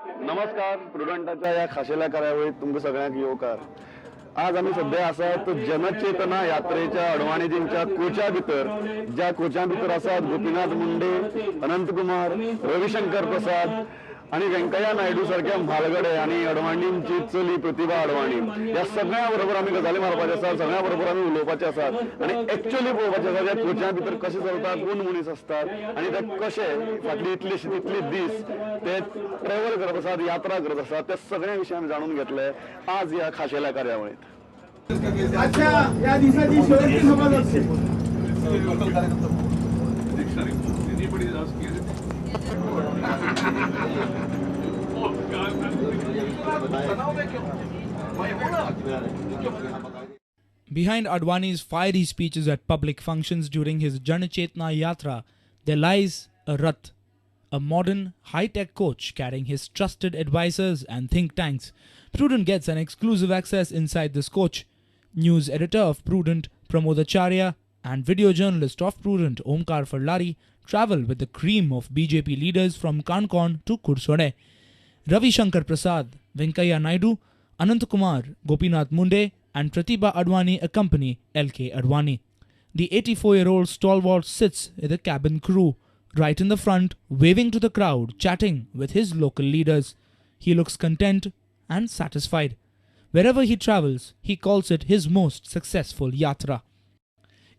नमस्कार, प्रुडंटाच्या या खाशेल्या कार्यावळीत तुमचं सगळ्यांक येवकार. आज आम्ही सध्या आसात जनचेतना यात्रेच्या अडवाणीजींच्या कोचा भितर, ज्या कोचा भितर आसात गोपीनाथ मुंडे, अनंतकुमार, रविशंकर प्रसाद आणि व्यंकय्या नायडू सारख्या म्हालगडे आणि अडवाणींची चली प्रतिभा अडवाणी या सगळ्या बरोबर आम्ही गजाली मारपाचे आसात, सगळ्या बरोबर आम्ही उलोवपाचे आसात आणि एक्चुअली पळोवपाचे आसा त्या कोचा भितर कशें चलता, कोण मनीस असतात आणि ते कशे फाटली इतले दीस ते ट्रॅव्हल करत आसात, यात्रा करत आसात, त्या सगळ्या विशयी आम्ही जाणून घेतले आज या खाशेल्या कार्यावळीत. या दिवसाची शेवटची सभा असते. Behind Advani's fiery speeches at public functions during his Janachetna Yatra, there lies a Rath, a modern, high-tech coach carrying his trusted advisors and think tanks. Prudent gets an exclusive access inside this coach. News editor of Prudent, Pramod Acharya, and video journalist of Prudent, Omkar Farlari, travel with the cream of BJP leaders from Kankon to Kursode. Ravi Shankar Prasad, Venkaiah Naidu, Anantkumar, Gopinath Munde, and Pratibha Advani accompany LK Advani. The 84-year-old stalwart sits in the cabin crew, right in the front, waving to the crowd, chatting with his local leaders. He looks content and satisfied. Wherever he travels, he calls it his most successful yatra.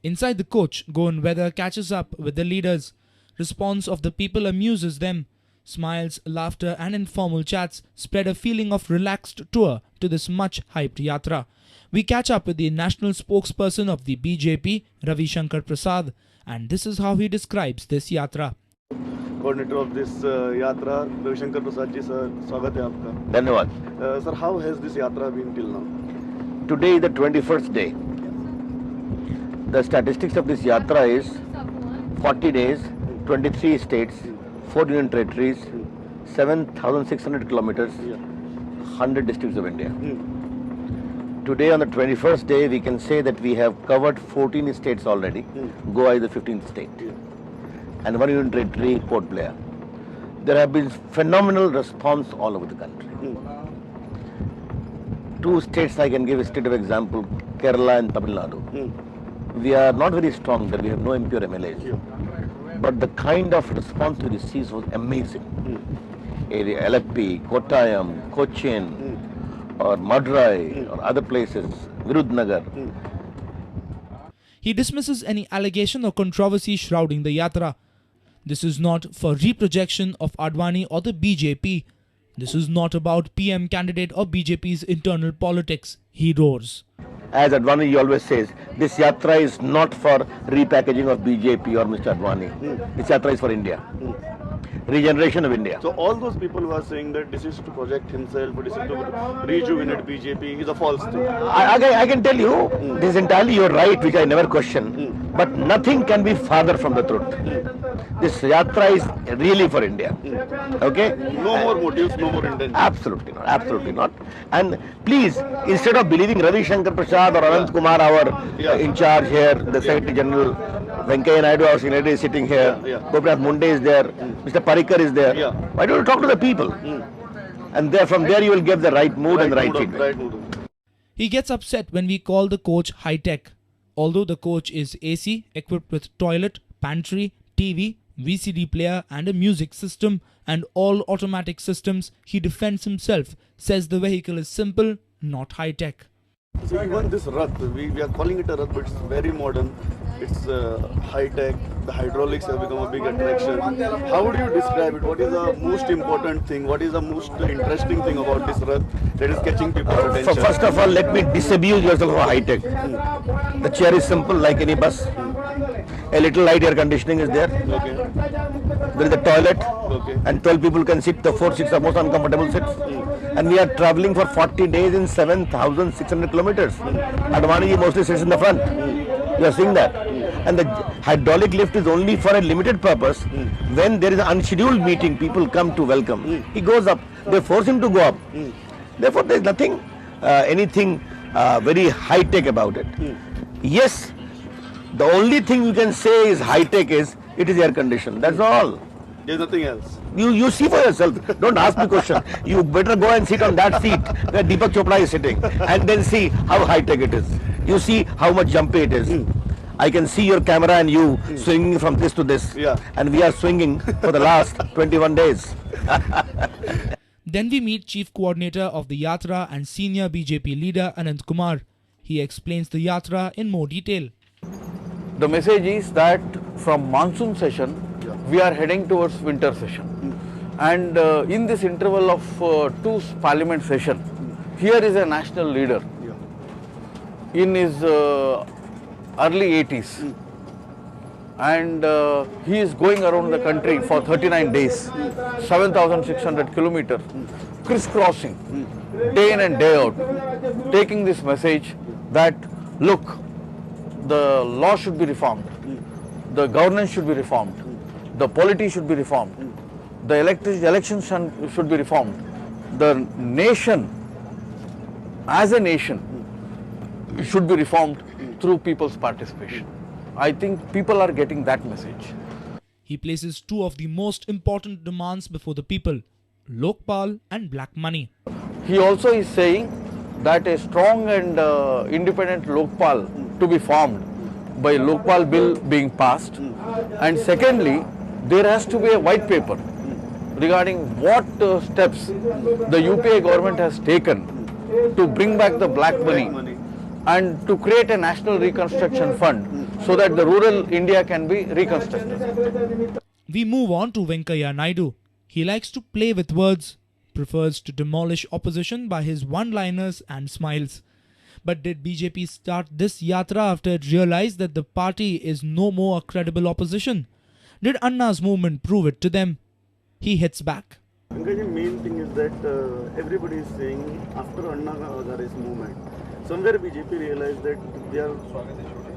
Inside the coach, Goan Weather catches up with the leaders. Response of the people amuses them. Smiles, laughter and informal chats spread a feeling of relaxed tour to this much-hyped yatra. We catch up with the national spokesperson of the BJP, Ravi Shankar Prasad, and this is how he describes this yatra. Coordinator of this yatra, Ravi Shankar Prasad ji, sir, स्वागत है आपका. धन्यवाद. Sir, how has this yatra been till now? Today is the 21st day. The statistics of this yatra is 40 days, 23 states, 4 union territories, 7,600 kilometers, 100 districts of India. Today on the 21st day, we can say that we have covered 14 states already. Goa is the 15th state. And 1 union territory, Port Blair. There have been phenomenal response all over the country. 2 states I can give a state of example, Kerala and Tamil Nadu. We are not very strong there, we have no MP or MLAs. But the kind of response we received was amazing. Alappi, Kottayam, Cochin, or Madurai, or other places, Virudnagar. He dismisses any allegation or controversy shrouding the yatra. This is not for reprojection of Advani or the BJP. This is not about PM candidate or BJP's internal politics. He roars. As Advani always says, this yatra is not for repackaging of BJP or Mr. Advani. This yatra is for India. Regeneration of India. So all those people who are saying that this is to project himself, or this is to rejuvenate BJP, is a false thing. I can tell you, this is entirely your right, which I never question. But nothing can be farther from the truth. This yatra is really for India. Okay? No more motives, no more intentions. Absolutely not. Absolutely not. And please, instead of believing Ravi Shankar Prasad or Anant Kumar, our in charge here, the Secretary General, Venkaiah Naidu, our Secretary, is sitting here, Gopinath Munde is there, Mr. Parikar is there. Why don't you talk to the people? And there, from there you will get the right mood and the right feedback. He gets upset when we call the coach high-tech. Although the coach is AC, equipped with toilet, pantry, TV, VCD player and a music system and all automatic systems, he defends himself, says the vehicle is simple, not high-tech. So even this Rath, we are calling it a Rath, but it's very modern. It's high-tech. The hydraulics have become a big attraction. How would you describe it? What is the most important thing? What is the most interesting thing about this Rath that is catching people's attention? First of all, let me disabuse yourself of high-tech. The chair is simple like any bus. A little light air conditioning is there. Okay. There is a toilet, and 12 people can sit. The 4 seats are most uncomfortable seats. And we are traveling for 40 days in 7,600 kilometers. Advani mostly sits in the front. You are seeing that. And the hydraulic lift is only for a limited purpose. When there is an unscheduled meeting, people come to welcome. He goes up. They force him to go up. Therefore, there is nothing, anything very high-tech about it. Yes, the only thing you can say is high-tech is, it is air conditioned. That's all. There's nothing else. You see for yourself. Don't ask me question. You better go and sit on that seat where Deepak Chopra is sitting, and then see how high tech it is. You see how much jumpy it is. I can see your camera and you swinging from this to this. Yeah. And we are swinging for the last 21 days. Then we meet Chief Coordinator of the Yatra and Senior BJP leader Anant Kumar. He explains the Yatra in more detail. The message is that from monsoon session, we are heading towards winter session. And in this interval of two parliament session, here is a national leader in his early 80s. And he is going around the country for 39 days, 7,600 kilometers, crisscrossing, day in and day out, taking this message that, look, the law should be reformed, the governance should be reformed, the polity should be reformed, the elections should be reformed, the nation, as a nation, should be reformed through people's participation. I think people are getting that message. He places two of the most important demands before the people, Lokpal and black money. He also is saying that a strong and independent Lokpal to be formed by Lokpal bill being passed. And secondly, there has to be a white paper regarding what steps the UPA government has taken to bring back the black money and to create a national reconstruction fund so that the rural India can be reconstructed. We move on to Venkaiah Naidu. He likes to play with words, prefers to demolish opposition by his one-liners and smiles. But did BJP start this yatra after it realized that the party is no more a credible opposition? Did Anna's movement prove it to them? He hits back. The main thing is that everybody is saying after Anna Hazare's movement, somewhere BJP realized that they are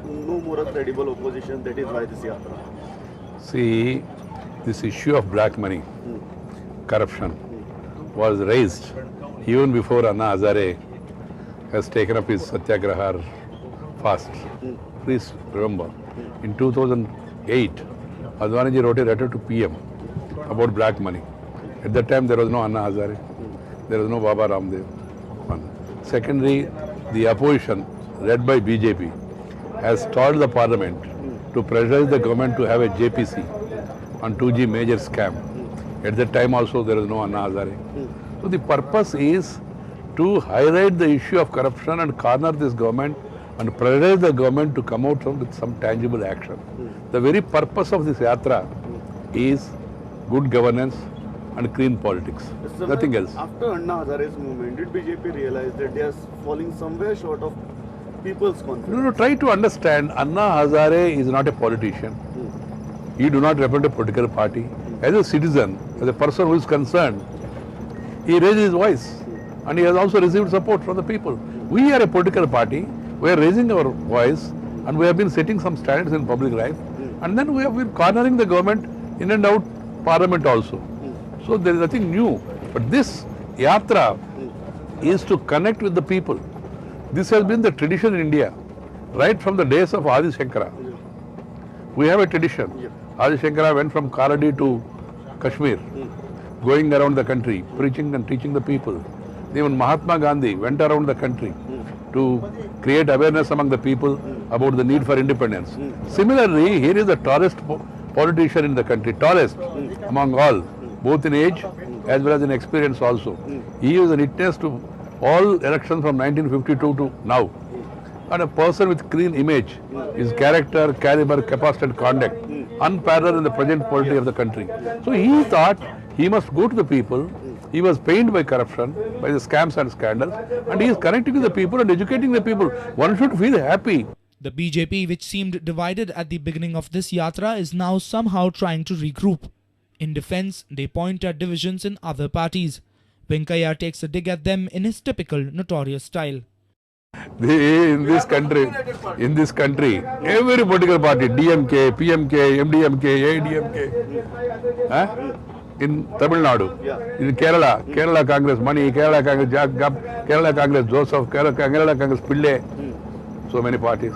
no more a credible opposition. That is why this yatra. See, this issue of black money, corruption, was raised even before Anna Hazare has taken up his satyagraha fast. Please remember, in 2008, Advani wrote a letter to PM about black money. At that time, there was no Anna Hazare, there was no Baba Ramdev. One. Secondly, the opposition, led by BJP, has stalled the parliament to pressurize the government to have a JPC on 2G major scam. At that time also, there was no Anna Hazare. So the purpose is to highlight the issue of corruption and corner this government and pressurize the government to come out with some tangible action. The very purpose of this yatra is good governance and clean politics. Nothing else. After Anna Hazare's movement, did BJP realize that they are falling somewhere short of people's confidence? No, try to understand, Anna Hazare is not a politician. He do not represent a political party. As a citizen, as a person who is concerned, he raised his voice and he has also received support from the people. We are a political party, we are raising our voice and we have been setting some standards in public life and then we have been cornering the government in and out parliament also. So there is nothing new. But this yatra is to connect with the people. This has been the tradition in India, right from the days of Adi Shankara. We have a tradition. Adi Shankara went from Cahriot to Kashmir, going around the country, preaching and teaching the people. Even Mahatma Gandhi went around the country to create awareness among the people about the need for independence. Similarly, here is the tallest politician in the country, tallest among all, both in age as well as in experience also. He is a witness to all elections from 1952 to now. And a person with clean image, his character, caliber, capacity and conduct, unparalleled in the present polity of the country. So he thought he must go to the people. He was pained by corruption, by the scams and scandals, and he is connecting with the people and educating the people. One should feel happy. The BJP, which seemed divided at the beginning of this yatra, is now somehow trying to regroup. In defense, they point at divisions in other parties. Venkaiah takes a dig at them in his typical notorious style. In this country, every political party, DMK, PMK, MDMK, ADMK, in Tamil Nadu, in Kerala Congress Mani, Kerala Congress Kerala Congress Joseph, Kerala Congress Pillai, so many parties.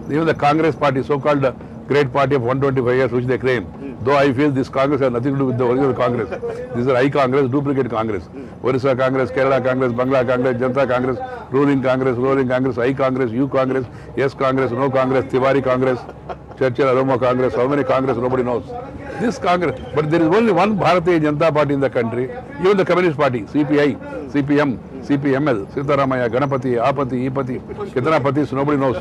Even the Congress party, so-called great party of 125 years, which they claim, Though I feel this Congress has nothing to do with the original Congress. This is I Congress, duplicate Congress. Orissa Congress, Kerala Congress, Bangla Congress, Janata Congress, ruling Congress, I Congress, U Congress, Yes Congress, No Congress, Tiwari Congress, Churchill Aroma Congress, how many Congress, nobody knows. This Congress, but there is only one Bharatiya Janata Party in the country, even the Communist Party, CPI, CPM, CPML, Sitaramaya, Ganapati, Apati, Ipati, Kitana Patis, nobody knows.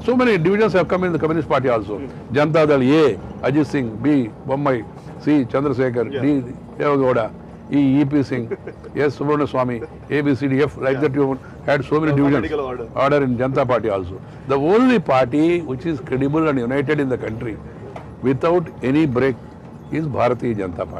So many divisions have come in the Communist Party also. Janata Dal A, Ajit Singh, B, Bommai, C, Chandrasekhar, D, Devagowda, E, EP Singh, S, Subrahmanya Swamy, A, B, C, D, F, like that you had so many divisions. Order in Janata Party also. The only party which is credible and united in the country without any break is Bharatiya Janata Party.